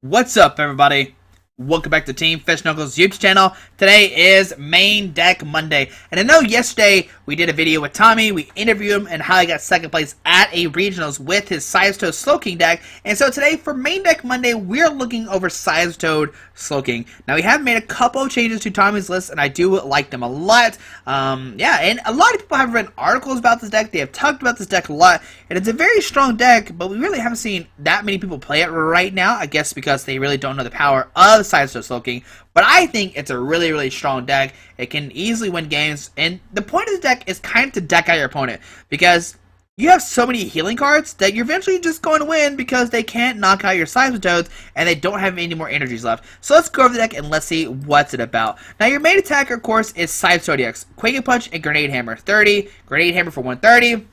What's up, everybody? Welcome back to Team Fish Knuckles YouTube channel. Today is Main Deck Monday, and I know yesterday we did a video with Tommy. We interviewed him and how he got second place at a regionals with his Seismitoad Slowking deck. And so today for Main Deck Monday, we're looking over Seismitoad Slowking. Now we have made a couple of changes to Tommy's list, and I do like them a lot. Yeah, and a lot of people have written articles about this deck. They have talked about this deck a lot, and it's a very strong deck, but we really haven't seen that many people play it right now. I guess because they really don't know the power of Seismitoad Slowking, but I think it's a really strong deck. It can easily win games, and the point of the deck is kind of to deck out your opponent, because you have so many healing cards that you're eventually just going to win because they can't knock out your Seismitoads and they don't have any more energies left. So let's go over the deck and let's see what's it about. Now your main attacker, of course, is Seismitoad EX, Quaking Punch and Grenade Hammer 30, Grenade Hammer for 130.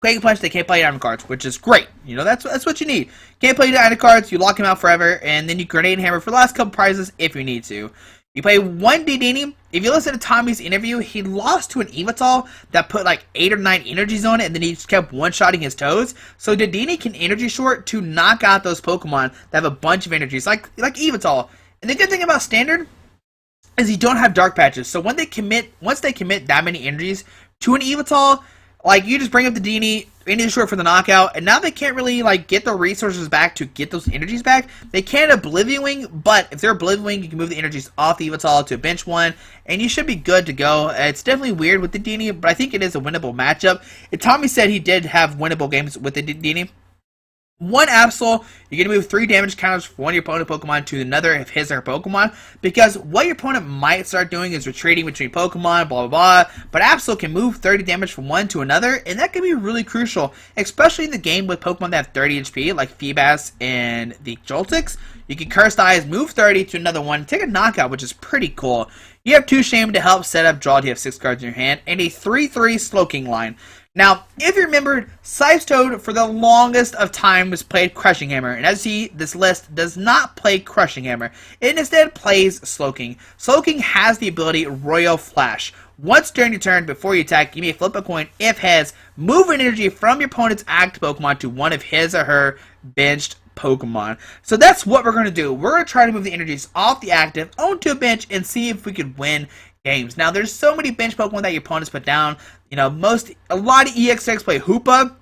Quaking Punch, they can't play item cards, which is great. You know, that's what you need. Can't play item cards, you lock him out forever, and then you Grenade Hammer for the last couple prizes if you need to. You play one Dedenne. If you listen to Tommy's interview, he lost to an Yveltal that put like 8 or 9 energies on it, and then he just kept one-shotting his toes. So Dedenne can energy short to knock out those Pokemon that have a bunch of energies, like Yveltal. And the good thing about Standard is you don't have Dark Patches. So once they commit that many energies to an Yveltal, like, you just bring up the Dedenne, energy short for the knockout, and now they can't really, like, get the resources back to get those energies back. They can Oblivioning, but if they're Oblivioning, you can move the energies off the Yveltal to a bench one, and you should be good to go. It's definitely weird with the Dedenne, but I think it is a winnable matchup. And Tommy said he did have winnable games with the Dedenne. One Absol, you're going to move 3 damage counters from one of your opponent Pokemon to another of his or her Pokemon, because what your opponent might start doing is retreating between Pokemon, blah blah blah, but Absol can move 30 damage from one to another, and that can be really crucial, especially in the game with Pokemon that have 30 HP, like Feebas and the Joltix. You can Cursed Eyes, move 30 to another one, take a knockout, which is pretty cool. You have 2 Shame to help set up draw. You have 6 cards in your hand, and a 3/3 Slowking line. Now, if you remembered, Seismitoad for the longest of time was played Crushing Hammer, and as you see, this list does not play Crushing Hammer. It instead plays Slowking. Slowking has the ability Royal Flash. Once during your turn, before you attack, you may flip a coin. If heads, move an energy from your opponent's active Pokemon to one of his or her benched Pokemon. So that's what we're going to do. We're going to try to move the energies off the active onto a bench and see if we could win games. Now, there's so many bench Pokemon that your opponents put down. You know, a lot of EX decks play Hoopa.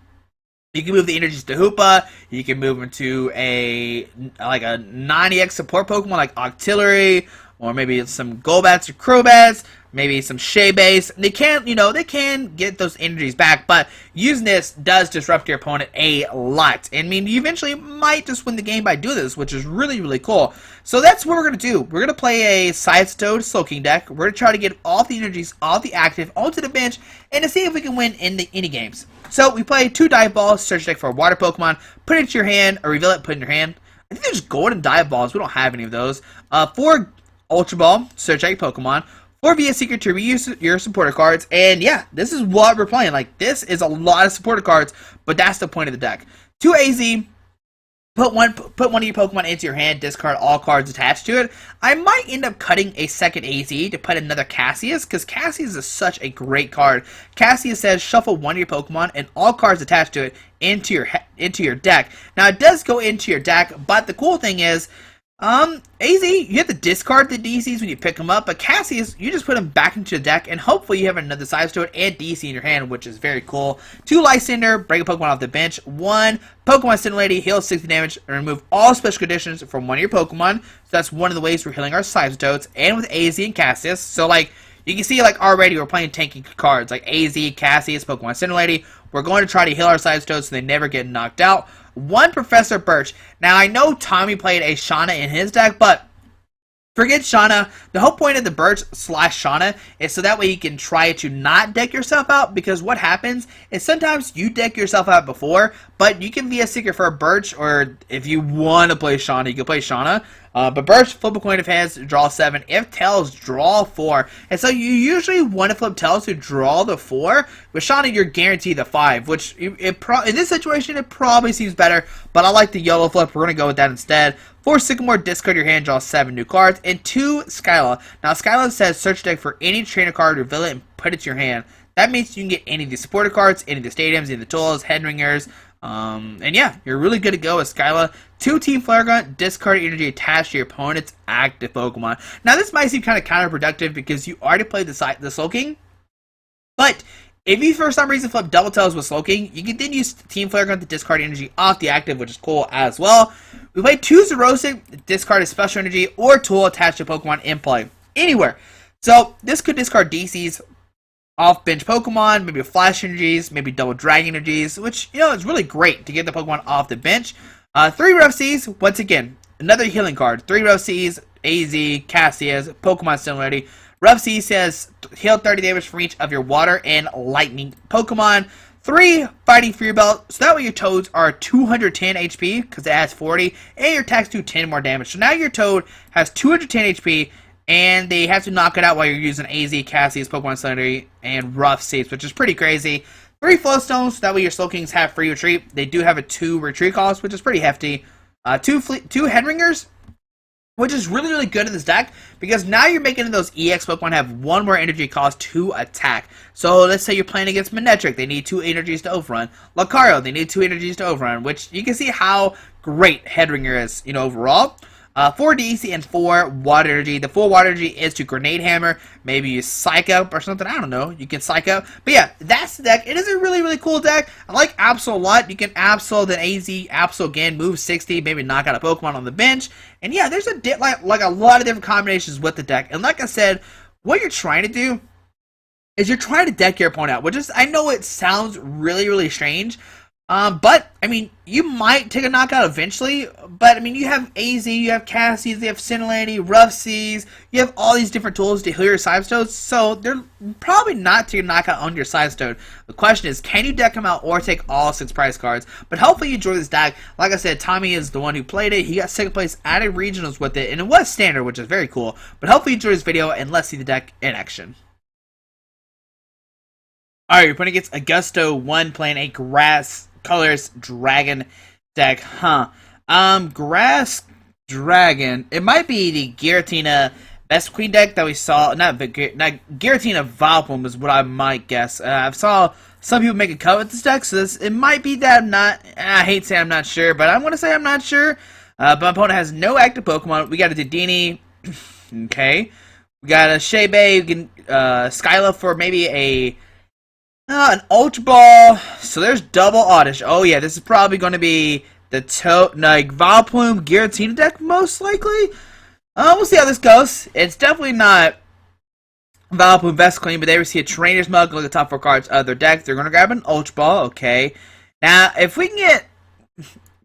You can move the energies to Hoopa. You can move them to a non-EX support Pokemon like Octillery, or maybe some Golbats or Crobats, maybe some Shaybase. They can get those energies back, but using this does disrupt your opponent a lot. I mean, you eventually might just win the game by doing this, which is really cool. So that's what we're going to do. We're going to play a Seismitoad Slowking deck. We're going to try to get all the energies off the active onto the bench, and to see if we can win in the any games. So we play 2 Dive Balls, search deck for a water Pokemon, put it into your hand, or reveal it, put it in your hand. I think there's golden Dive Balls. We don't have any of those. 4 Ultra Ball, search out your Pokemon. 4 VS Secret to reuse your supporter cards, and yeah, this is what we're playing. Like, this is a lot of supporter cards, but that's the point of the deck. 2 AZ, put one of your Pokemon into your hand, discard all cards attached to it. I might end up cutting a second AZ to put another Cassius, because Cassius is such a great card. Cassius says shuffle one of your Pokemon and all cards attached to it into your deck. Now, it does go into your deck, but the cool thing is, AZ, you have to discard the DCs when you pick them up, but Cassius, you just put them back into the deck, and hopefully you have another Seismitoad and DC in your hand, which is very cool. 2 Lysander, break a Pokemon off the bench. 1 Pokemon Stimulator, heal 60 damage, and remove all special conditions from one of your Pokemon. So that's one of the ways we're healing our Seismitoads, and with AZ and Cassius. So, like, you can see, like, already we're playing tanky cards, like AZ, Cassius, Pokemon Stimulator. We're going to try to heal our Seismitoads so they never get knocked out. 1 Professor Birch. Now, I know Tommy played a Shauna in his deck, but forget Shauna. The whole point of the Birch / Shauna is so that way you can try to not deck yourself out, because what happens is sometimes you deck yourself out before, but you can be a secret for a Birch, or if you want to play Shauna, you can play Shauna. But Birch, flip a coin if heads, draw 7. If tails, draw 4. And so you usually want to flip tails to draw the 4. With Shauna, you're guaranteed the 5, which in this situation, it probably seems better. But I like the yellow flip. We're going to go with that instead. 4 Sycamore, discard your hand, draw 7 new cards. And 2 Skyla. Now, Skyla says search deck for any trainer card, reveal it, and put it to your hand. That means you can get any of the supporter cards, any of the stadiums, any of the tools, head ringers, And yeah, you're really good to go with Skyla. 2 Team Flare Gun, discard energy attached to your opponent's active Pokemon. Now this might seem kind of counterproductive because you already played the Slowking, but if you for some reason flip Double Tails with Slowking, you can then use Team Flare Gun to discard energy off the active, which is cool as well. We played 2 Xerosic, discard a special energy or tool attached to Pokemon in play. Anywhere. So this could discard DCs off bench Pokemon, maybe Flash energies, maybe Double Dragon energies, which, you know, is really great to get the Pokemon off the bench. 3 Rough Seas, once again, another healing card. 3 Rough Seas, AZ, Cassius, Pokemon similarity. Rough Seas says heal 30 damage from each of your water and lightning Pokemon. 3 Fighting Fury Belt, so that way your Toads are 210 HP, because it adds 40, and your attacks do 10 more damage. So now your Toad has 210 HP, and they have to knock it out while you're using AZ, Cassius, Pokemon Scenery, and Rough Seas, which is pretty crazy. 3 Flowstones, so that way your Slowkings have free retreat. They do have a 2 retreat cost, which is pretty hefty. 2 Headringers, which is really, really good in this deck, because now you're making those EX Pokemon have 1 more energy cost to attack. So let's say you're playing against Manectric, they need 2 energies to overrun. Lucario, they need 2 energies to overrun, which you can see how great Headringer is, you know, overall. 4 DC and 4 Water Energy. The 4 Water Energy is to Grenade Hammer. Maybe use Psych Up or something. I don't know. You can Psych Up. But yeah, that's the deck. It is a really, really cool deck. I like Absol a lot. You can Absol, then AZ, Absol again, move 60, maybe knock out a Pokemon on the bench. And yeah, there's like a lot of different combinations with the deck. And like I said, what you're trying to do is you're trying to deck your opponent out, which is, I know it sounds really, really strange. But, I mean, you might take a knockout eventually, but, I mean, you have AZ, you have Cassius, you have Cinnalanny, Rough Seas, you have all these different tools to heal your Seismitoad, so they're probably not taking a knockout on your Seismitoad. The question is, can you deck them out or take all 6 prize cards? But hopefully you enjoy this deck. Like I said, Tommy is the one who played it. He got 2nd place at a Regionals with it, and it was standard, which is very cool. But hopefully you enjoy this video, and let's see the deck in action. Alright, you're playing against Augusto 1 playing a Grass Colors Dragon deck, Grass Dragon. It might be the Giratina Best Queen deck that we saw. Not Giratina-Vileplume is what I might guess. I saw some people make a cut with this deck, so it might be that. I hate saying I'm not sure, but I'm going to say I'm not sure. But my opponent has no active Pokemon. We got a Dedenne. Okay. We got a Shebe. We can Skyla for maybe an Ultra Ball. So there's double Oddish. Oh yeah, this is probably going to be the Vileplume Giratina deck, most likely. We'll see how this goes. It's definitely not Vileplume Best Queen, but they receive a Trainer's Mug. Look at the top 4 cards of their deck. They're going to grab an Ultra Ball. Okay. Now, if we can get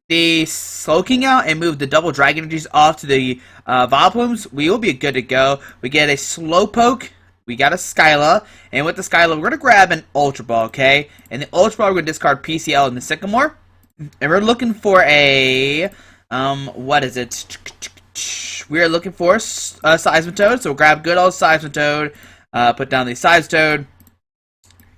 the Slowking out and move the double Dragon Energies off to the Vileplumes, we will be good to go. We get a Slowpoke. We got a Skyla, and with the Skyla, we're going to grab an Ultra Ball, okay? And the Ultra Ball, we're going to discard PCL and the Sycamore. And we're looking for a, what is it? We are looking for a Seismitoad, so we'll grab good old Seismitoad, put down the Seismitoad,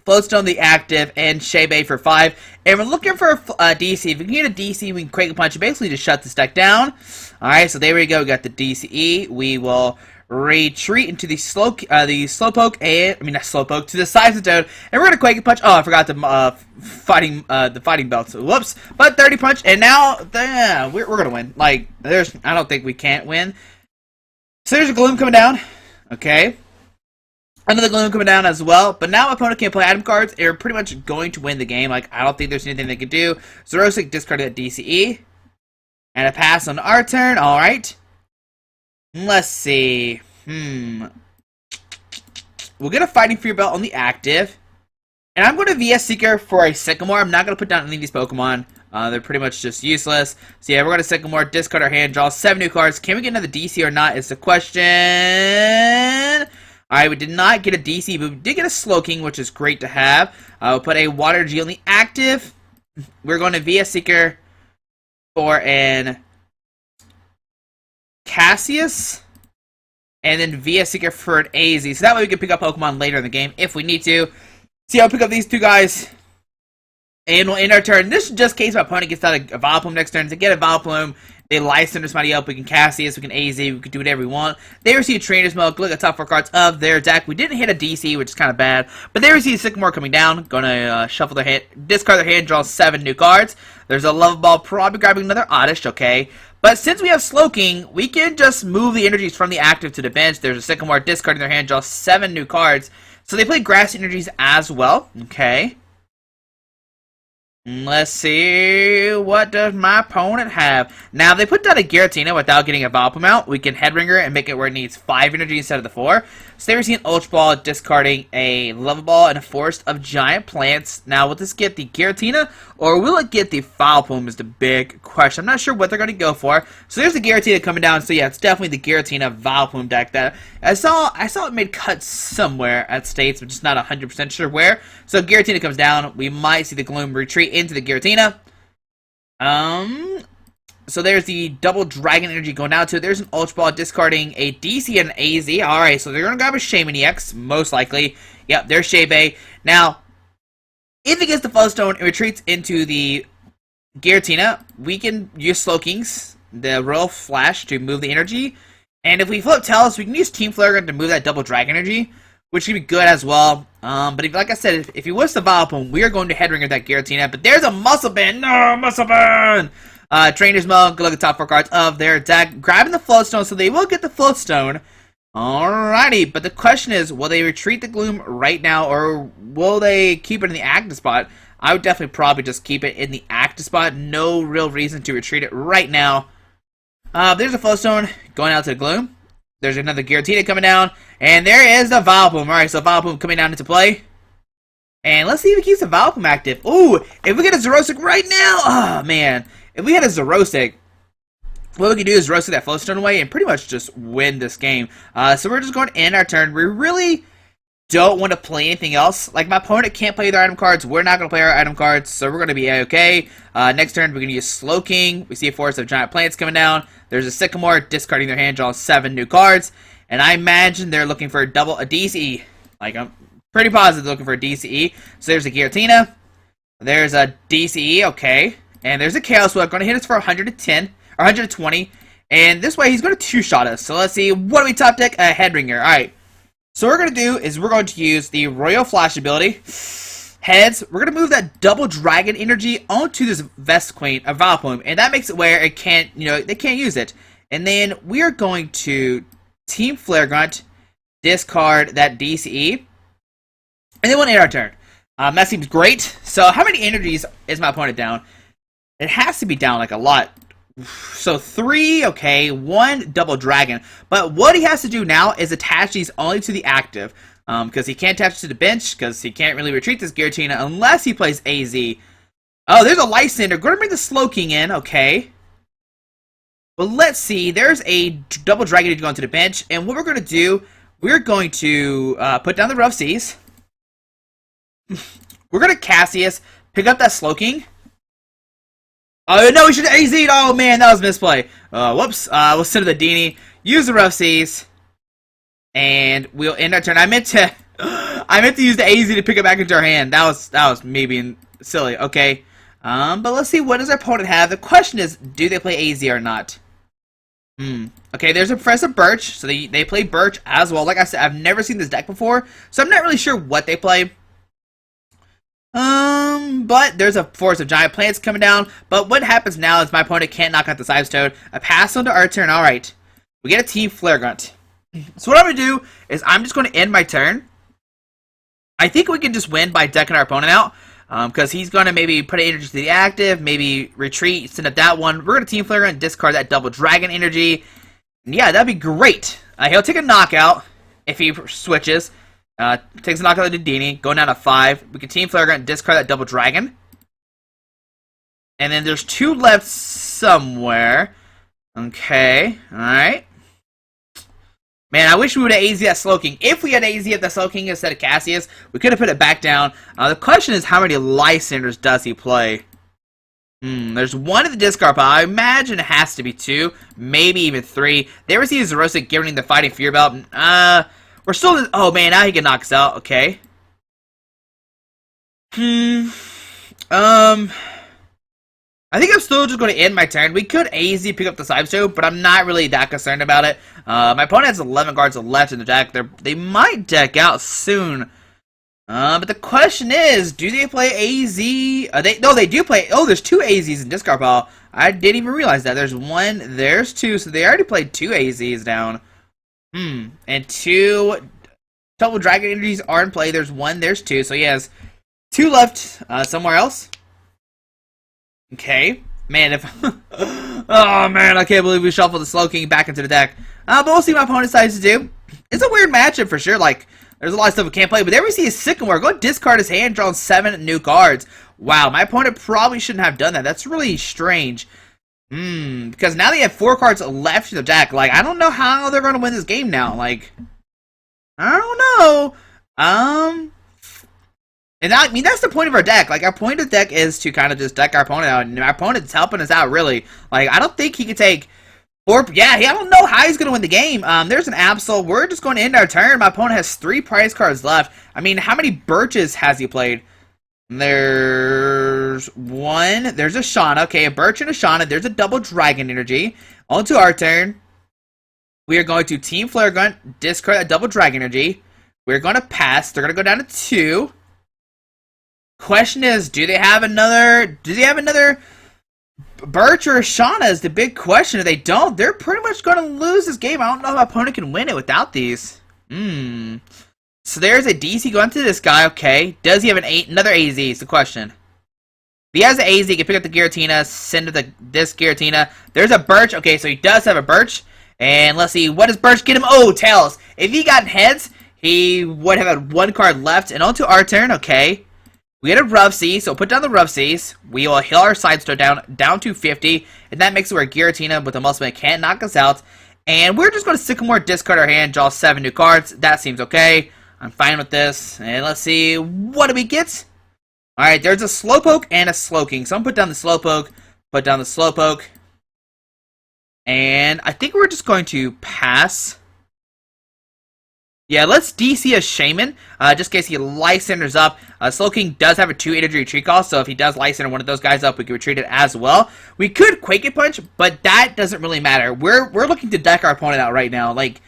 Floatstone the active, and Shebe for 5. And we're looking for a DC. If we can get a DC, we can Quake Punch and basically just shut this deck down. Alright, so there we go. We got the DCE. We will retreat into the Slowpoke, and not Slowpoke, to the Seismitoad, and we're gonna Quake Punch. Oh, I forgot the fighting belts. Whoops! But 30 punch, and now we're gonna win. Like, I don't think we can't win. So there's a Gloom coming down. Okay, another Gloom coming down as well. But now my opponent can't play item cards. They're pretty much going to win the game. Like, I don't think there's anything they can do. Xerosic discarded that DCE, and a pass on our turn. All right. Let's see. We'll get a Fighting Fury Belt on the active. And I'm going to VS Seeker for a Sycamore. I'm not going to put down any of these Pokemon. They're pretty much just useless. So yeah, we're going to Sycamore, discard our hand, draw 7 new cards. Can we get another DC or not is the question. Alright, we did not get a DC, but we did get a Slowking, which is great to have. We'll put a Water G on the active. We're going to VS Seeker for an Cassius, and then VS Seeker for an AZ. So that way we can pick up Pokemon later in the game if we need to. See, I'll pick up these 2 guys, and we'll end our turn. This is just in case my opponent gets out a Vileplume next turn. To get a Vileplume, They license Mighty Up. We can Cassius, we can AZ, we can do whatever we want. They receive Trainer's Milk. Look at the top 4 cards of their deck. We didn't hit a DC, which is kind of bad. But they receive Sycamore coming down. Gonna shuffle their hand, discard their hand, draw 7 new cards. There's a Love Ball, probably grabbing another Oddish, okay. But since we have Slowking, we can just move the energies from the active to the bench. There's a Sycamore, discarding their hand, draw 7 new cards. So they play Grass energies as well, okay. Let's see, what does my opponent have? Now, if they put down a Giratina without getting a Vileplume out, we can Headringer and make it where it needs 5 energy instead of the 4. So they receive an Ultra Ball, discarding a Love Ball and a Forest of Giant Plants. Now, will this get the Giratina, or will it get the Vileplume is the big question. I'm not sure what they're going to go for. So there's the Giratina coming down, so yeah, it's definitely the Giratina-Vileplume deck that I saw it made cuts somewhere at States, but just not 100% sure where. So Giratina comes down, we might see the Gloom retreat into the Giratina. So there's the double Dragon Energy going down to it. There's an Ultra Ball, discarding a DC and an AZ. Alright, so they're going to grab a Shaman EX, most likely. Yep, there's Shebe. Now, if it gets the Flowstone and retreats into the Giratina, we can use Slowkings, the Royal Flash, to move the energy. And if we flip Tails, we can use Team Flare Gun to move that double Dragon Energy, which could be good as well. But if, like I said, if he was the Vileplume, we are going to Headringer that Giratina. But there's a Muscle Band. No, Muscle Band! Trainer's Milk, look at the top 4 cards of their deck. Grabbing the Floatstone, so they will get the Floatstone. Alrighty, but the question is, will they retreat the Gloom right now, or will they keep it in the active spot? I would definitely probably just keep it in the active spot. No real reason to retreat it right now. There's a Floatstone going out to the Gloom. There's another Giratina coming down. And there is the Vileplume. Alright, so Vileplume coming down into play. And let's see if he keeps the Vileplume active. Ooh, if we get a Xerosic right now. Oh, man. If we had a Xerosic, what we can do is roast that Flowstone away and pretty much just win this game. So we're just going to end our turn. We really don't want to play anything else. Like, my opponent can't play their item cards. We're not going to play our item cards, so we're going to be okay. Next turn, we're going to use Slowking. We see a Forest of Giant Plants coming down. There's a Sycamore, discarding their hand, draw 7 new cards. And I imagine they're looking for a DCE. Like, I'm pretty positive they're looking for a DCE. So there's a Giratina. There's a DCE, okay. And there's a Chaos Whip, going to hit us for 110, or 120. And this way, he's going to two-shot us. So let's see, what do we top deck? A Headringer. Alright. So what we're going to do is we're going to use the Royal Flash ability. Heads, we're going to move that double Dragon Energy onto this Vest Queen, a Vileplume. And that makes it where it can't, they can't use it. And then we are going to Team Flare Grunt, discard that DCE. And then we'll end our turn. That seems great. So how many energies is my opponent down? It has to be down like a lot. So 3, okay, 1 double dragon. But what he has to do now is attach these only to the active. Because he can't attach to the bench, because he can't really retreat this Giratina unless he plays AZ. Oh, there's a Lysander. Going to bring the Slowking in, okay. But let's see, there's a double dragon to go into the bench. And what we're going to do, we're going to put down the Rough Seas. We're going to Cassius, pick up that Slowking. Oh, no, we should have AZ'd. Oh, man, that was misplay. Whoops. We'll send to the Dini. Use the Rough Seas. And we'll end our turn. I meant to use the AZ to pick it back into our hand. That was me being silly. Okay. But let's see, what does our opponent have? The question is, do they play AZ or not? Okay, there's a Professor Birch. So they play Birch as well. Like I said, I've never seen this deck before. So I'm not really sure what they play. But there's a Forest of Giant Plants coming down. But what happens now is my opponent can't knock out the Seismitoad. I pass on to our turn. Alright. We get a Team Flare Grunt. So what I'm going to do is I'm just going to end my turn. I think we can just win by decking our opponent out. Because he's going to maybe put an energy to the active, maybe retreat, send up that one. We're going to Team Flare Grunt and discard that double dragon energy. And yeah, that'd be great. He'll take a knockout if he switches. Takes a knockout to Dini, going down to 5. We can Team Flare Grunt and discard that double dragon. And then there's 2 left somewhere. Okay, alright. Man, I wish we would have AZ at Slowking. If we had AZ at the Slowking instead of Cassius, we could have put it back down. The question is, how many Lysanders does he play? There's 1 in the discard pile. I imagine it has to be 2, maybe even 3. They receive Xerosic giving the Fighting Fear Belt. We're still in, oh man, now he can knock us out. Okay. I I think I'm still just going to end my turn. We could easily pick up the Seismitoad, but I'm not really that concerned about it. My opponent has 11 cards left in the deck. They might deck out soon. But the question is, do they play AZ? No, they do play. Oh, there's 2 AZs in discard pile. I didn't even realize that. There's 1, there's 2, so they already played 2 AZs down. And 2 double dragon energies are in play. There's 1, there's 2, so he has 2 left somewhere else. Okay, man, if oh man, I can't believe we shuffled the Slowking back into the deck. But we'll see what my opponent decides to do. It's a weird matchup for sure. Like, there's a lot of stuff we can't play. But there we see a Sycamore. Go discard his hand, draw 7 new cards. Wow, my opponent probably shouldn't have done that. That's really strange. Because now they have 4 cards left in the deck. Like, I don't know how they're going to win this game now. Like, I don't know. And I mean, that's the point of our deck. Like, our point of the deck is to kind of just deck our opponent out. And our opponent's helping us out, really. Like, I don't think he can take 4... Yeah, I don't know how he's going to win the game. There's an Absol. We're just going to end our turn. My opponent has 3 prize cards left. I mean, how many Birches has he played? There's 1. There's a Shauna. Okay, a Birch and a Shauna. There's a double Dragon Energy. On to our turn. We are going to Team Flare Gun, discard a double Dragon Energy. We're going to pass. They're going to go down to 2. Question is, do they have another Birch or Shauna is the big question. If they don't, they're pretty much going to lose this game. I don't know if my opponent can win it without these. So there's a DC going to this guy. Okay. Does he have another AZ is the question. If he has an AZ, he can pick up the Giratina, send to this Giratina. There's a Birch. Okay, so he does have a Birch. And let's see, what does Birch get him? Oh, Tails. If he got heads, he would have had 1 card left. And on to our turn. Okay. We had a Rough Sea, so put down the Rough Seas. We will heal our Seismitoad down to 50, and that makes it where Giratina with the Muscle can't knock us out. And we're just going to Sycamore, discard our hand, draw 7 new cards. That seems okay. I'm fine with this. And let's see, what do we get? Alright, there's a Slowpoke and a Slowking. So I'm going to put down the Slowpoke, put down the Slowpoke. And I think we're just going to pass. Yeah, let's DC a Shaman, just in case he Life Centers up. Slowking does have a 2 energy retreat cost, so if he does Life Center one of those guys up, we can retreat it as well. We could Quake and Punch, but that doesn't really matter. We're looking to deck our opponent out right now. Like,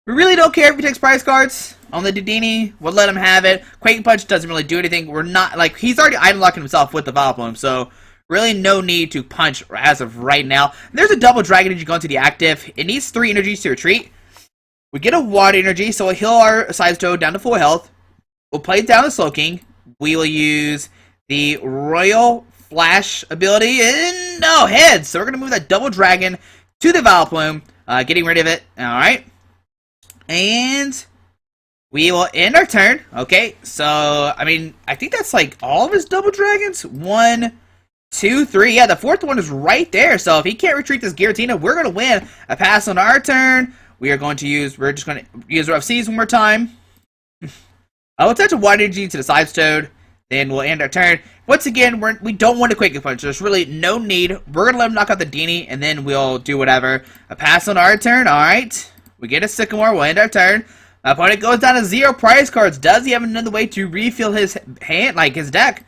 we really don't care if he takes prize cards on the Dedenne. We'll let him have it. Quake and Punch doesn't really do anything. We're not, like, he's already item locking himself with the Vileplume, so really no need to punch as of right now. There's a double Dragon Energy going to the active. It needs 3 energies to retreat. We get a Water Energy, so we'll heal our Seismitoad down to full health. We'll play down the Slowking. We will use the Royal Flash ability, and no, heads! So we're going to move that Double Dragon to the Vileplume, getting rid of it. Alright. And we will end our turn. Okay, so, I mean, I think that's like all of his Double Dragons. 1, 2, 3. Yeah, the 4th one is right there. So if he can't retreat this Giratina, we're going to win. A pass on our turn. We're just going to use Rough Seas one more time. I will attach a Water Energy to the Seismitoad. Then we'll end our turn. Once again, we don't want to Quake and Punch. There's really no need. We're going to let him knock out the Dedenne, and then we'll do whatever. A pass on our turn. Alright. We get a Sycamore. We'll end our turn. My opponent goes down to 0 prize cards. Does he have another way to refill his hand, like his deck?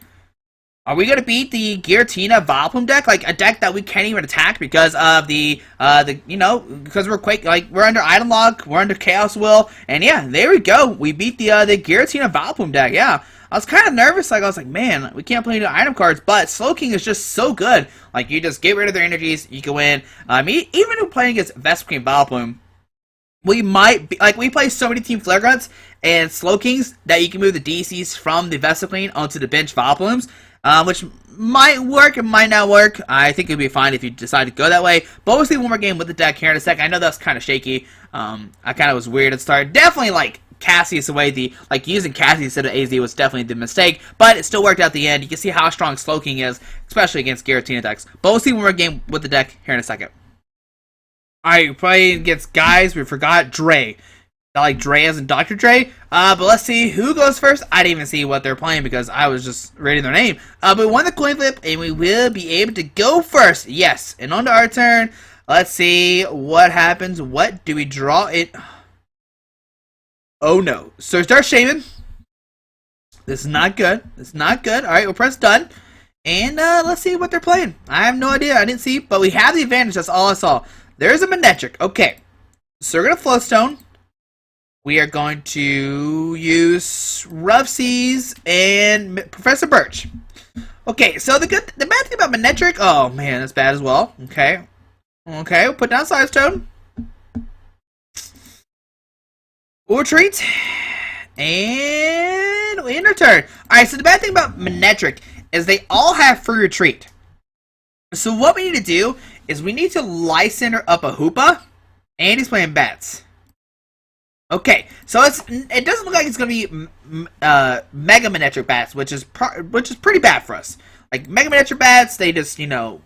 Are we gonna beat the Giratina-Vileplume deck, like a deck that we can't even attack because of because we're under item lock, we're under Chaos Will, and yeah, there we go. We beat the Giratina-Vileplume deck. Yeah, I was kind of nervous. Like I was like, man, we can't play any item cards, but Slowking is just so good. Like you just get rid of their energies, you can win. Even if playing against Vespiquen Vileplume, we might be, like, we play so many Team Flare Guns and Slowkings that you can move the DCs from the Vespiquen onto the bench Vileplumes. Which might work, it might not work. I think it'd be fine if you decide to go that way. But we'll see one more game with the deck here in a second. I know that's kind of shaky. I kind of was weird at the start. Definitely, like, Cassie's away. Using Cassie instead of AZ was definitely the mistake. But it still worked out the end. You can see how strong Slowking is, especially against Giratina decks. But we'll see one more game with the deck here in a second. Alright, we're playing against guys. We forgot Dre. Not like Dre as in Dr. Dre. But let's see who goes first. I didn't even see what they're playing because I was just reading their name. But we won the coin flip and we will be able to go first. Yes. And on to our turn. Let's see what happens. What do we draw it? Oh no. So start Shaman. This is not good. This is not good. Alright, we'll press done. And let's see what they're playing. I have no idea. I didn't see, but we have the advantage. That's all I saw. There's a Manectric. Okay. So we're going to Flowstone. We are going to use Rough Seas and Professor Birch. Okay, so the bad thing about Manectric, oh man, that's bad as well. Okay. Okay, we'll put down Seismitoad. We'll retreat. And we end our turn. Alright, so the bad thing about Manectric is they all have free retreat. So what we need to do is we need to Lysander up a Hoopa. And he's playing Bats. Okay, so it doesn't look like it's going to be Mega Manectric-Bats, which is pretty bad for us. Like, Mega Manectric-Bats, they just, you know,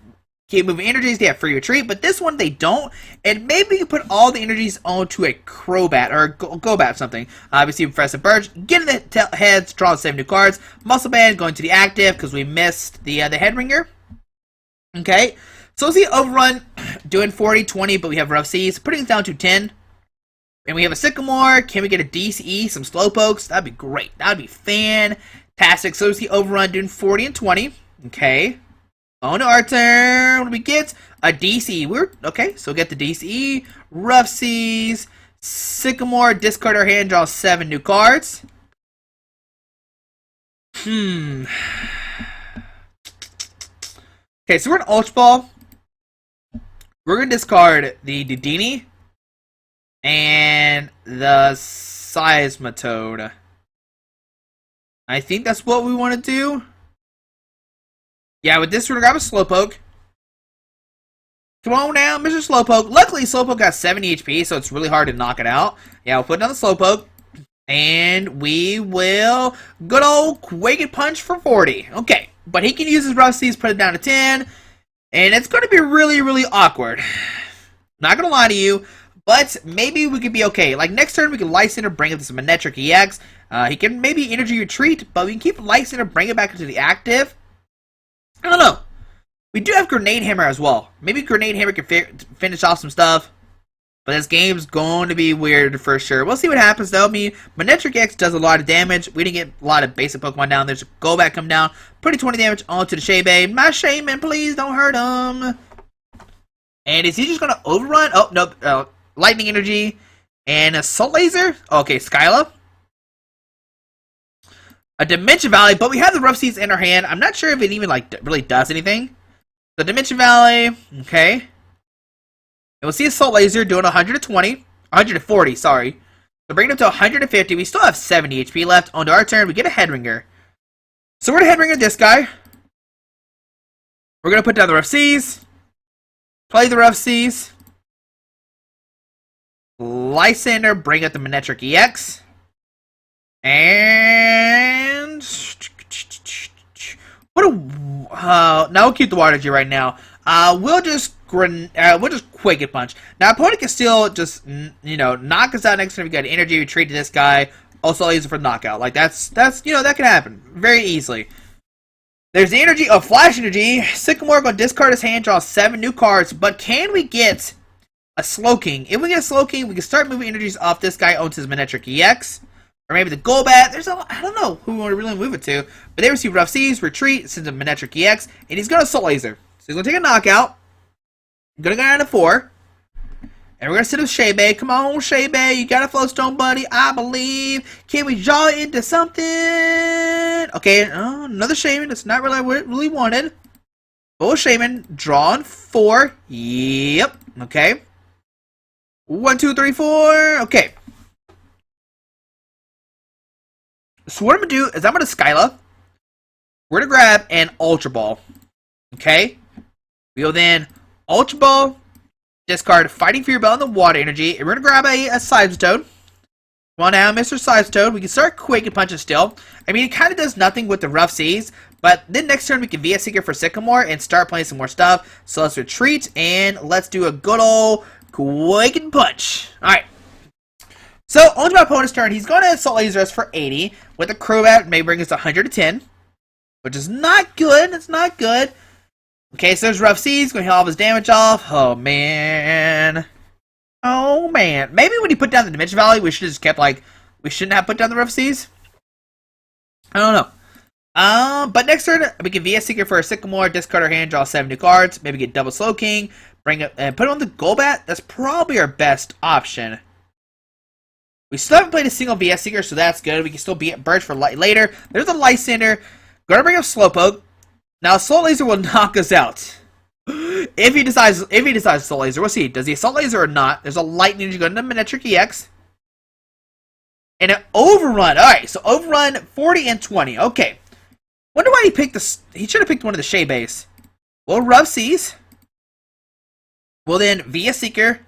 keep moving energies, they have free retreat, but this one they don't, and maybe we can put all the energies onto a Crobat, or a Go-Bat something. Obviously, Professor Birch, getting the heads, draw 7 new cards. Muscle Band going to the active, because we missed the Head Ringer. Okay, so let's see Overrun, doing 40, 20, but we have Rough Seas, putting it down to 10. And we have a Sycamore. Can we get a DCE, some Slowpokes? That'd be great. That'd be fantastic. So let's see Overrun doing 40 and 20. Okay. On to our turn. What do we get? A DCE. Okay, so we'll get the DCE. Rough Seas. Sycamore. Discard our hand. Draw 7 new cards. Okay, so we're an Ultra Ball. We're going to discard the Dedenne. And the Seismitoad. I think that's what we want to do. Yeah, with this, we're going to grab a Slowpoke. Come on now, Mr. Slowpoke. Luckily, Slowpoke got 70 HP, so it's really hard to knock it out. Yeah, we'll put down the Slowpoke. And we will good old Quake Punch for 40. Okay, but he can use his Rough Seas, put it down to 10. And it's going to be really, really awkward. Not going to lie to you. But maybe we could be okay. Like next turn, we can Lysander, bring up this Manectric EX. He can maybe Energy Retreat, but we can keep Lysander, bring it back into the active. I don't know. We do have Grenade Hammer as well. Maybe Grenade Hammer can finish off some stuff. But this game's going to be weird for sure. We'll see what happens though. I mean, Manectric X does a lot of damage. We didn't get a lot of basic Pokemon down. There's a Go Back come down. Putting 20 damage onto the Shaybe. My Shaman, please don't hurt him. And is he just going to overrun? Oh, nope. Lightning Energy, and a Assault Laser. Okay, Skyla. A Dimension Valley, but we have the Rough Seas in our hand. I'm not sure if it even like really does anything. The Dimension Valley, okay. And we'll see Assault Laser doing 140, sorry. So bring it up to 150. We still have 70 HP left. On to our turn, we get a Head Ringer. So we're going to Head Ringer this guy. We're going to put down the Rough Seas. Play the Rough Seas. Lysander, bring up the Manectric EX. And now we'll keep the Water Energy right now. We'll just Quake Punch. Now opponent can still just knock us out next time. We got an Energy Retreat to this guy. Also use it for knockout. Like that's that can happen very easily. There's the energy of Flash Energy. Sycamore gonna discard his hand, draw 7 new cards. But can we get a Slowking? If we get a Slowking, we can start moving energies off this guy onto his Manectric EX. Or maybe the Golbat. I don't know who we want to really move it to. But they receive Rough Seas, Retreat, sends a Manectric EX, and he's going to Assault Laser. So he's going to take a knockout. Going to go down to 4. And we're going to sit with Shaybe. Come on, Shaybe. You got a Flowstone, buddy. I believe. Can we draw into something? Okay, another Shaman. That's not really what I really wanted. Full Shaman. Drawn 4. Yep. Okay. 1, 2, 3, 4. Okay. So what I'm going to do is I'm going to Skyla. We're going to grab an Ultra Ball. Okay. We go then Ultra Ball. Discard Fighting Fury Bell and the Water Energy. And we're going to grab a Seismitoad. Come on now, Mr. Seismitoad. We can start Quake and Punching still. I mean, it kind of does nothing with the Rough Seas. But then next turn we can VS Seeker for Sycamore and start playing some more stuff. So let's retreat and let's do a good old Quake and Punch. Alright. So, on to my opponent's turn. He's going to Assault Laser us for 80. With a Crobat, may bring us 110. Which is not good. It's not good. Okay, so there's Rough Seas. Going to heal all of his damage off. Oh, man. Oh, man. Maybe when he put down the Dimension Valley, we should have just kept, like... We shouldn't have put down the Rough Seas? I don't know. But next turn, we can VS Seeker for a Sycamore, discard our hand, draw 7 new cards, maybe get double Slowking, bring it, and put it on the Golbat. That's probably our best option. We still haven't played a single VS Seeker, so that's good. We can still beat Birch for later. There's a Lysander. Gonna bring up Slowpoke. Now, Assault Laser will knock us out. If he decides Assault Laser, we'll see. Does he Assault Laser or not? There's a Lightning to go into Manectric-EX. And an Overrun. Alright, so Overrun 40 and 20. Okay. Wonder why he picked this. He should have picked one of the Shea base. We'll Rough Seas. We'll then VS Seeker.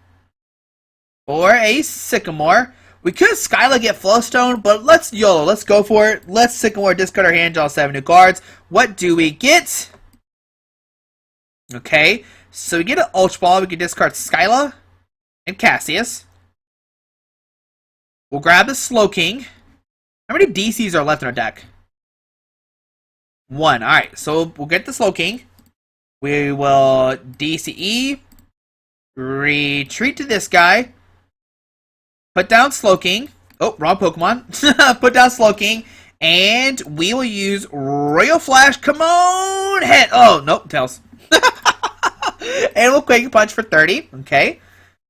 Or a Sycamore. We could Skyla get Flowstone, but let's YOLO. Let's go for it. Let's Sycamore, discard our hand, draw 7 new cards. What do we get? Okay, so we get an Ultra Ball. We can discard Skyla and Cassius. We'll grab a Slowking. How many DCs are left in our deck? 1. Alright, so we'll get the Slowking. We will DCE. Retreat to this guy. Put down Slowking. Oh, wrong Pokemon. Put down Slowking. And we will use Royal Flash. Come on! Head. Oh, nope. Tails. And we'll Quake Punch for 30. Okay.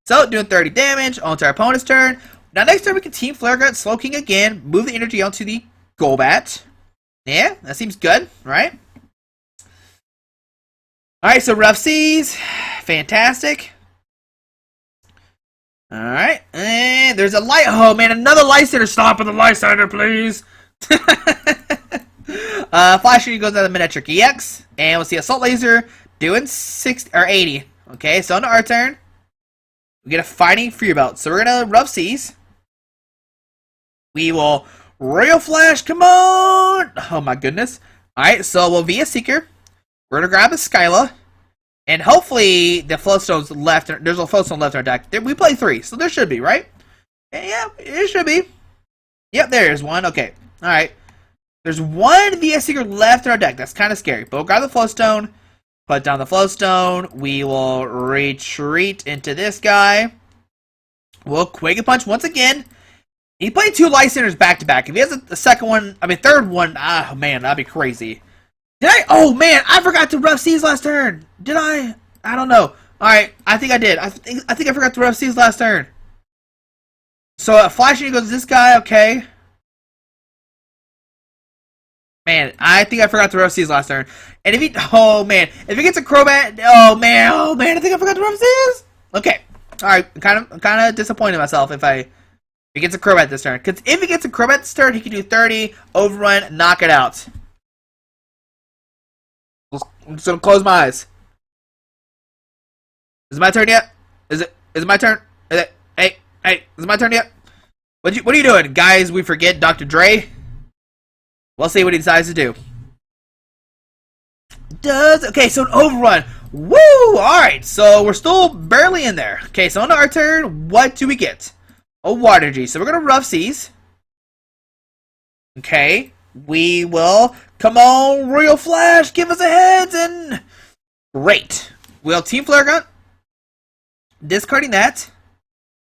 So, doing 30 damage onto our opponent's turn. Now, next turn, we can Team Flare Gun, Slowking again. Move the energy onto the Golbat. Yeah, that seems good, right? Alright, so Rough Seas. Fantastic. Alright, and there's a light. Oh man, another Lysander. Stop with the Lysander, please. Flashing goes out of Manectric-EX, and we'll see Assault Laser doing 60 or 80. Okay, so on to our turn, we get a Fighting Fury Belt. So we're gonna Rough Seas. We will Royal Flash. Come on! Oh my goodness. Alright, so we'll VS Seeker. We're gonna grab a Skyla. And hopefully the Flowstone's left. There's a Flowstone left in our deck. We play 3, so there should be, right? Yeah, it should be. Yep, there is one. Okay, all right. There's one VS Seeker left in our deck. That's kind of scary. But we'll grab the Flowstone. Put down the Flowstone. We will retreat into this guy. We'll Quake Punch once again. He played 2 Lysanders back to back. If he has a second one, third one, oh man, that'd be crazy. Did I? Oh man, I forgot to Rough Seas last turn. Did I? I don't know. All right, I think I did. I think I forgot to Rough Seas last turn. So Flashing goes to this guy. Okay. Man, I think I forgot to Rough Seas last turn. And if he, oh man, if he gets a Crobat, oh man, I think I forgot to Rough Seas. Okay. All right, I'm kind of disappointed in myself if he gets a Crobat this turn. Because if he gets a Crobat this turn, he can do 30, Overrun, knock it out. I'm just gonna close my eyes. Is it my turn yet? Is it my turn? Hey, is it my turn yet? What are you doing? Guys, we forget Dr. Dre. We'll see what he decides to do. Okay, so an Overrun. Woo! Alright, so we're still barely in there. Okay, so on to our turn, what do we get? A Water G. So we're gonna Rough Seas. Okay. We will, come on, Royal Flash, give us a heads, and great. We'll Team Flare Gun, discarding that.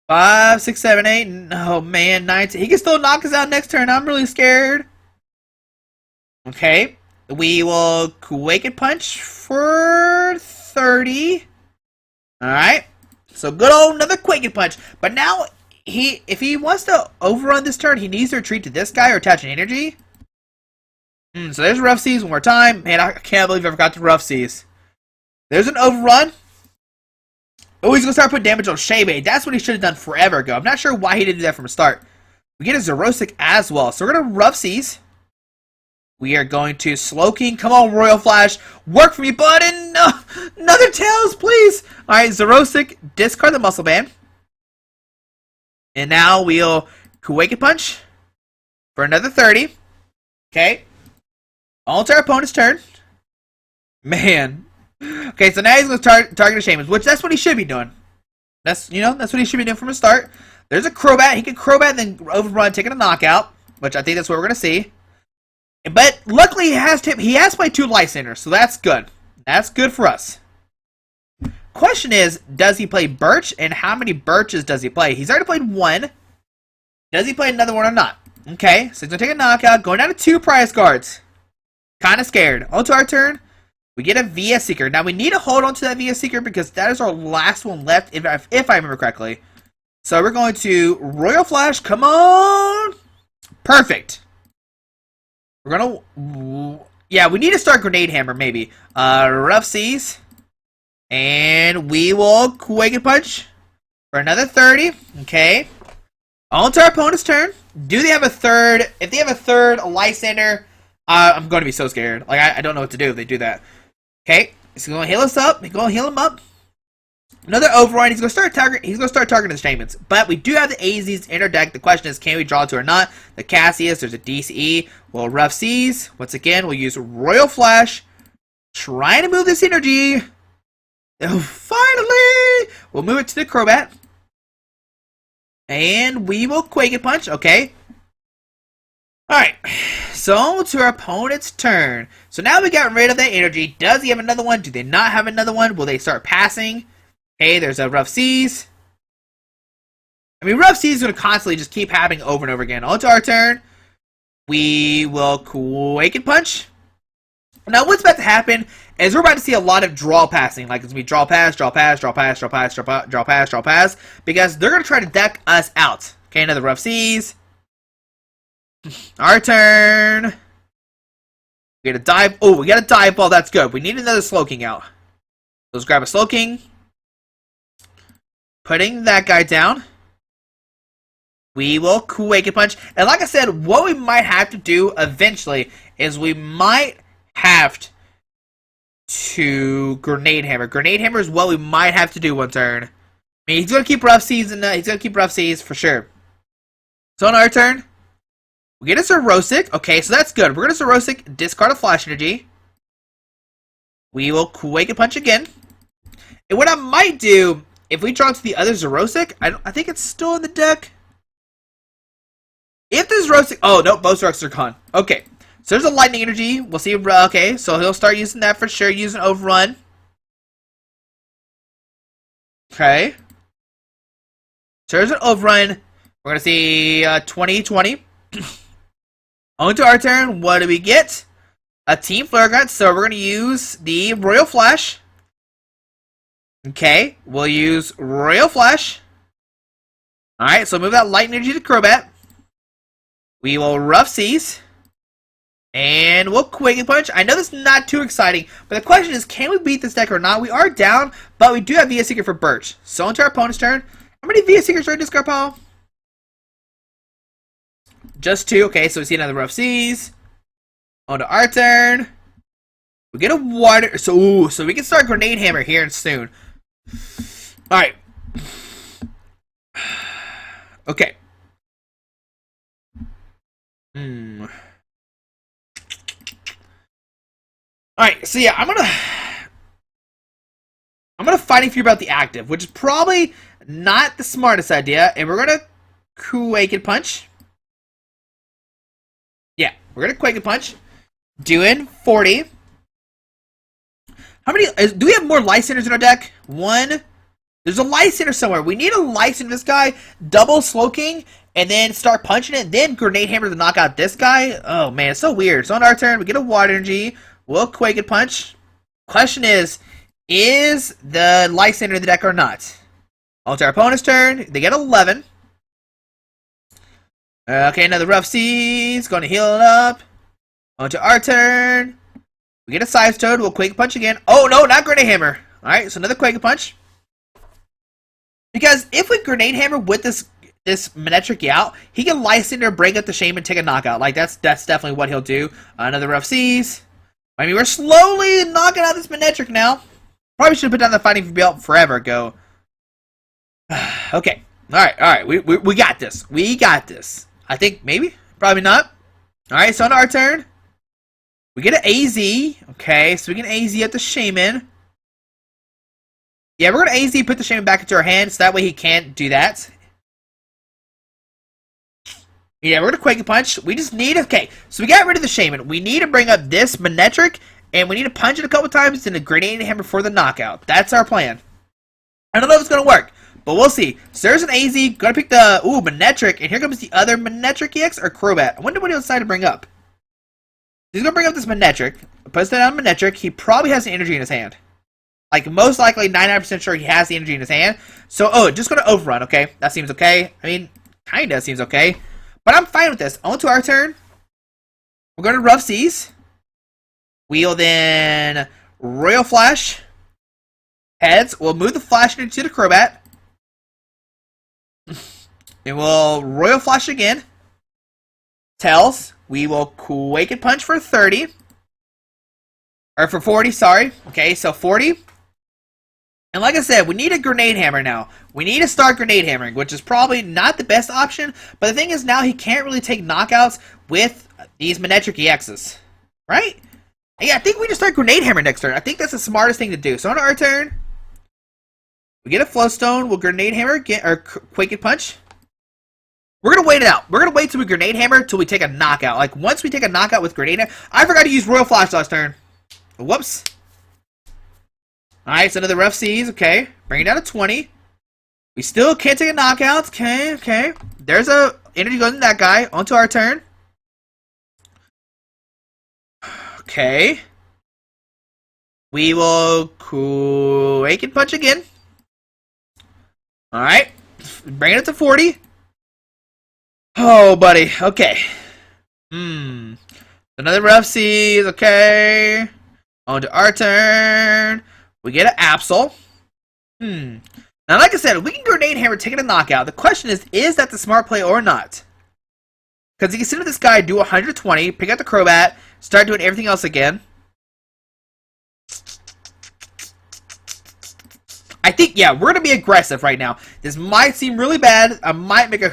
5, 6, 7, 8, oh man, 9, 10. He can still knock us out next turn. I'm really scared. Okay, we will Quake Punch for 30. Alright, so good old another Quake Punch. But now, if he wants to overrun this turn, he needs to retreat to this guy or attach an energy. So there's Rough Seas one more time. Man, I can't believe I forgot to Rough Seas. There's an Overrun. Oh, he's going to start putting damage on Shea. That's what he should have done forever ago. I'm not sure why he didn't do that from the start. We get a Xerosic as well. So we're going to Rough Seas. We are going to Slowking. Come on, Royal Flash. Work for me, bud. And another Tails, please. All right, Xerosic. Discard the Muscle Band. And now we'll Quake Punch for another 30. Okay. On to our opponent's turn. Man. Okay, so now he's going to target a Shaman, which that's what he should be doing. That's what he should be doing from the start. There's a Crobat. He can Crobat and then Overrun, taking a knockout, which I think that's what we're going to see. But luckily, he has played 2 Lysanders, so that's good. That's good for us. Question is, does he play Birch, and how many Birches does he play? He's already played 1. Does he play another one or not? Okay, so he's going to take a knockout, going down to 2 prize cards. Kind of scared. On to our turn. We get a VS Seeker. Now we need to hold on to that VS Seeker because that is our last one left, if I remember correctly. So we're going to Royal Flash. Come on. Perfect. We're gonna... Yeah, we need to start Grenade Hammer, maybe. Rough Seas. And we will Quake and Punch for another 30. Okay. On to our opponent's turn. Do they have a third? If they have a third Lysander, I'm going to be so scared. Like, I don't know what to do if they do that. Okay. He's going to heal us up. He's going to heal him up. Another override. He's going to start targeting the Shamans. But we do have the AZs in our deck. The question is, can we draw two or not? The Cassius. There's a DCE. Well, Rough Seas. Once again, we'll use Royal Flash. Trying to move this energy. Oh, finally! We'll move it to the Crobat. And we will Quake and Punch. Okay. Alright. So, to our opponent's turn. So now we got rid of that energy. Does he have another one? Do they not have another one? Will they start passing? Okay, there's a Rough Seas. I mean, Rough Seas is going to constantly just keep happening over and over again. On to our turn. We will Quake and Punch. Now, what's about to happen is we're about to see a lot of draw passing. Like, it's going to be draw pass, draw pass, draw pass, draw pass, draw pass, draw pass. Because they're going to try to deck us out. Okay, another Rough Seas. Our turn. We got a dive. Oh, we got a dive ball. That's good. We need another Slowking out. Let's grab a Slowking. Putting that guy down. We will Quake and Punch. And like I said, what we might have to do eventually is we might have to Grenade Hammer. Grenade Hammer is what we might have to do one turn. I mean, he's going to keep Rough Seas in he's going to keep Rough Seas for sure. So on our turn, we get a Zerosic. Okay, so that's good. We're going to Zerosic, discard a Flash Energy. We will Quake and Punch again. And what I might do, if we draw to the other Zerosic, I think it's still in the deck. If there's Zerosic... Oh, no, both Zerosics are gone. Okay, so there's a Lightning Energy. We'll see. Okay, so he'll start using that for sure. Using Overrun. Okay. So there's an Overrun. We're going to see 20-20. On to our turn. What do we get? A Team Flare Gun. So we're going to use the Royal Flash. Okay, we'll use Royal Flash. Alright, so move that Lightning Energy to Crobat. We will Rough Seas. And we'll Quake and Punch. I know this is not too exciting, but the question is, can we beat this deck or not? We are down, but we do have VS Seeker for Birch. So into our opponent's turn. How many VS Seekers are in discard pile? Just two. Okay, so we see another Rough Seas. On to our turn. We get a water. So we can start Grenade Hammer here soon. Alright. Okay. Alright, so yeah, I'm gonna Fighting Fury about the active, which is probably not the smartest idea, and we're gonna Quake and Punch. Yeah, we're gonna Quake and Punch. Doing 40. How many... do we have more Lysanders in our deck? One. There's a Lysander somewhere. We need a Lysander this guy. Double Slowking. And then start punching it. Then Grenade Hammer to knock out this guy. Oh, man. It's so weird. So on our turn, we get a Water Energy. We'll Quake and Punch. Question is the Lysander in the deck or not? On to our opponent's turn. They get 11. Okay, another Rough Seas. Going to heal it up. On to our turn. We get a Seismitoad. We'll Quake Punch again. Oh, no, not Grenade Hammer. Alright, so another Quake Punch. Because if we Grenade Hammer with this Manectric out, he can Lysander, break up the Shaman, take a knockout. Like, that's definitely what he'll do. Another Rough Seas. I mean, we're slowly knocking out this Manectric now. Probably should have put down the Fighting Fury belt forever ago. Okay. Alright. We got this. We got this. I think, maybe? Probably not. Alright, so on our turn. We get an AZ. Okay, so we get an AZ at the Shaman. Yeah, we're going to AZ put the Shaman back into our hand, so that way he can't do that. Yeah, we're going to Quake and Punch. We just need... Okay, so we got rid of the Shaman. We need to bring up this Manectric, and we need to punch it a couple times and a Grenade Hammer for the knockout. That's our plan. I don't know if it's going to work, but we'll see. So there's an AZ. Going to pick the... Ooh, Manectric, and here comes the other Manectric EX or Crobat. I wonder what he'll decide to bring up. He's gonna bring up this Manectric. Puts that on Manectric. He probably has the energy in his hand. Like, most likely, 99% sure he has the energy in his hand. So, just gonna overrun, okay? That seems okay. I mean, kinda seems okay. But I'm fine with this. On to our turn. We're gonna Rough Seas. We'll then Royal Flash. Heads. We'll move the Flash into the Crobat. And we'll Royal Flash again. Tails. We will Quake and Punch for 30. Or for 40, sorry. Okay, so 40. And like I said, we need a Grenade Hammer now. We need to start Grenade Hammering, which is probably not the best option. But the thing is, now he can't really take knockouts with these Manectric EXs. Right? And yeah, I think we just start Grenade Hammer next turn. I think that's the smartest thing to do. So on our turn, we get a Flowstone. We'll Grenade Hammer, or Quake and Punch. We're going to wait it out. We're going to wait till we Grenade Hammer till we take a knockout. Like, once we take a knockout with Grenade Hammer... I forgot to use Royal Flash last turn. Whoops. Alright, so another Rough Seas. Okay. Bring it down to 20. We still can't take a knockout. Okay, okay. There's a energy goes in that guy. On to our turn. Okay. We will Quake and Punch again. Alright. Bring it up to 40. Oh, buddy. Okay. Another Rough Seas. Okay. On to our turn. We get an Absol. Now, like I said, we can Grenade Hammer taking a knockout. The question is that the smart play or not? Because you can sit with this guy, do 120, pick out the Crobat, start doing everything else again. I think, yeah, we're going to be aggressive right now. This might seem really bad. I might make a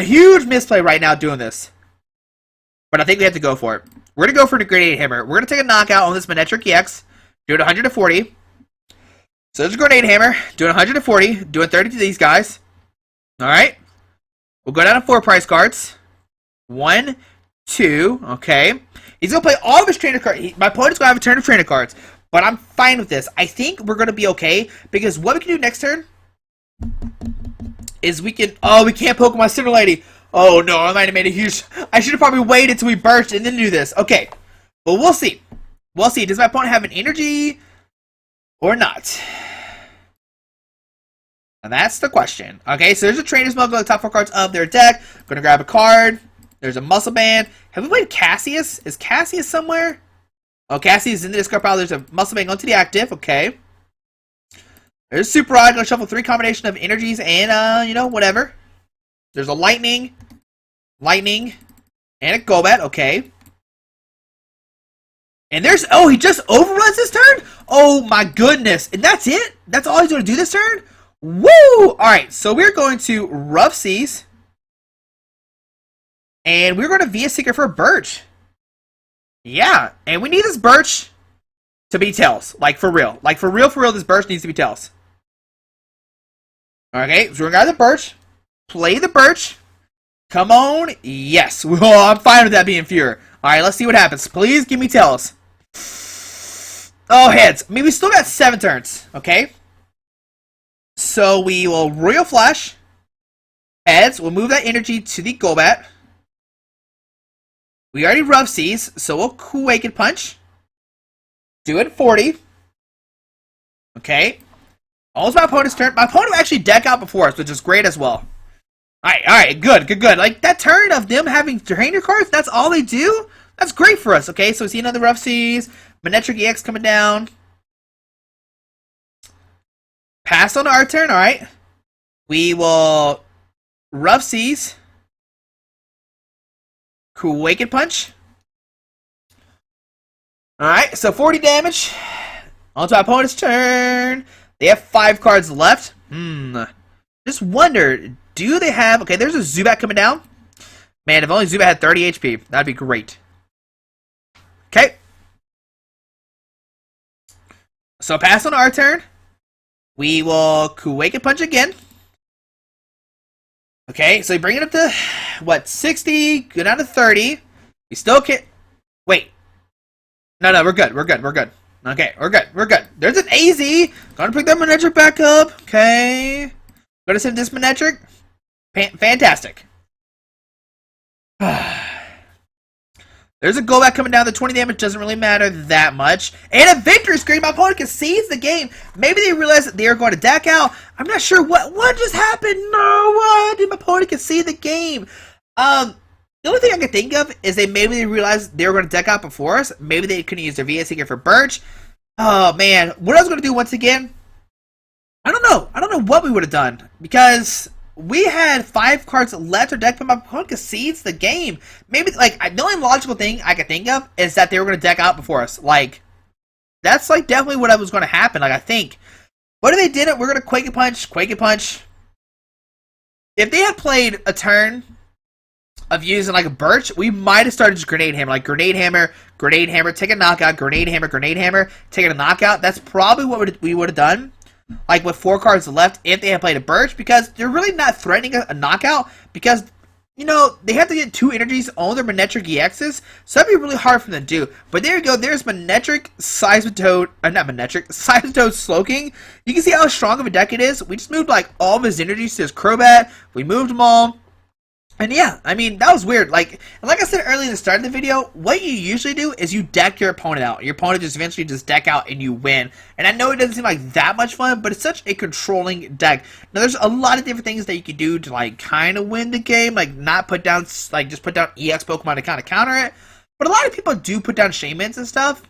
huge misplay right now doing this. But I think we have to go for it. We're going to go for the Grenade Hammer. We're going to take a knockout on this Manectric EX. Do it 140. So there's a Grenade Hammer. Doing 140. Doing 30 to these guys. Alright. We'll go down to 4 prize cards. 1, 2. Okay. He's going to play all of his trainer cards. My opponent's going to have a turn of trainer cards. But I'm fine with this. I think we're going to be okay. Because what we can do next turn is we can... Oh, we can't Pokemon Center Lady. Oh, no. I might have made a huge... I should have probably waited until we burst and then do this. Okay. But we'll see. We'll see. Does my opponent have an energy or not? And that's the question. Okay, so there's a Trainer's Milk on the top 4 cards of their deck. Gonna grab a card. There's a Muscle Band. Have we played Cassius? Is Cassius somewhere? Oh, Cassius is in the discard pile. There's a Muscle Band going to the active. Okay. There's a Super Rod. Gonna shuffle 3 combination of energies and, you know, whatever. There's a Lightning, and a Golbat. Okay. And there's... Oh, he just overruns this turn? Oh, my goodness. And that's it? That's all he's going to do this turn? Woo! Alright, so we're going to Rough Seas. And we're going to Via Seeker for Birch. Yeah, and we need this Birch to be Tails. Like, for real. Like, for real, this Birch needs to be Tails. Okay, so we're going to grab the Birch. Play the Birch. Come on. Yes. Oh, I'm fine with that being Fury. Alright, let's see what happens. Please give me Tails. Oh, heads. I mean, we still got 7 turns. Okay. So we will Royal Flash. Heads. We'll move that energy to the Golbat. We already Rough Seas, so we'll Quake and Punch. Do it 40. Okay. Almost my opponent's turn. My opponent will actually deck out before us, which is great as well. Alright, good. Like, that turn of them having trainer cards, that's all they do? That's great for us, okay? So we see another Rough Seas. Manectric EX coming down. Pass on our turn, alright. We will Rough Seas. Quake and Punch. Alright, so 40 damage. On to our opponent's turn. They have 5 cards left. Just wonder, do they have... Okay, there's a Zubat coming down. Man, if only Zubat had 30 HP, that'd be great. Okay. So pass on our turn. We will Quake and Punch again. Okay, so we bring it up to, what, 60? Go down to 30. We still can't... Wait. No, we're good. Okay, we're good. There's an AZ. Gonna pick that Manectric back up. Okay. Gonna send this Manectric. Fantastic. There's a go back coming down. The 20 damage doesn't really matter that much. And a victory screen. My opponent concedes the game. Maybe they realize that they are going to deck out. I'm not sure what just happened. No, what? Did my opponent concede the game? The only thing I can think of is maybe they realized they were going to deck out before us. Maybe they couldn't use their VS Seeker for Birch. Oh, man. What I was going to do once again, I don't know. I don't know what we would have done. Because we had 5 cards left or deck, but my opponent concedes the game. Maybe, like, the only logical thing I could think of is that they were going to deck out before us. Like, that's, like, definitely what was going to happen, like, I think. But if they didn't, we're going to Quake and Punch. If they had played a turn of using, like, a Birch, we might have started just Grenade Hammer. Like, Grenade Hammer, take a knockout, Grenade Hammer, take a knockout. That's probably what we would have done. Like, with 4 cards left, if they had played a Birch, because they're really not threatening a knockout, because, you know, they have to get 2 energies on their Manectric EXs, so that'd be really hard for them to do. But there you go, there's Manectric, Seismitoad, Seismitoad Slowking. You can see how strong of a deck it is. We just moved, like, all of his energies to his Crobat. We moved them all. And yeah, I mean, that was weird. Like I said earlier in the start of the video, what you usually do is you deck your opponent out. Your opponent just eventually just deck out and you win. And I know it doesn't seem like that much fun, but it's such a controlling deck. Now, there's a lot of different things that you can do to, like, kind of win the game. Like, not put down, like, just put down EX Pokemon to kind of counter it. But a lot of people do put down Shaymins and stuff.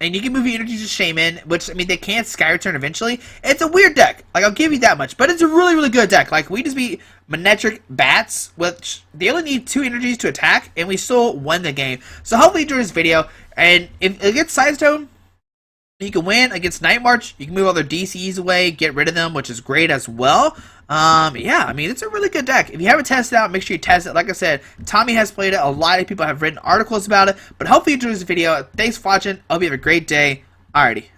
And you can move your energy to Shaymin, which, I mean, they can't Sky Return eventually. It's a weird deck. Like, I'll give you that much. But it's a really, really good deck. Like, we just beat Manectric-Bats, which they only need 2 energies to attack, and we still won the game. So hopefully you enjoyed this video. And if against Sidestone, you can win. Against Night March, you can move all their DCs away, get rid of them, which is great as well. Yeah, I mean, it's a really good deck. If you haven't tested it out, make sure you test it. Like I said, Tommy has played it. A lot of people have written articles about it. But hopefully you enjoyed this video. Thanks for watching. I hope you have a great day. Alrighty.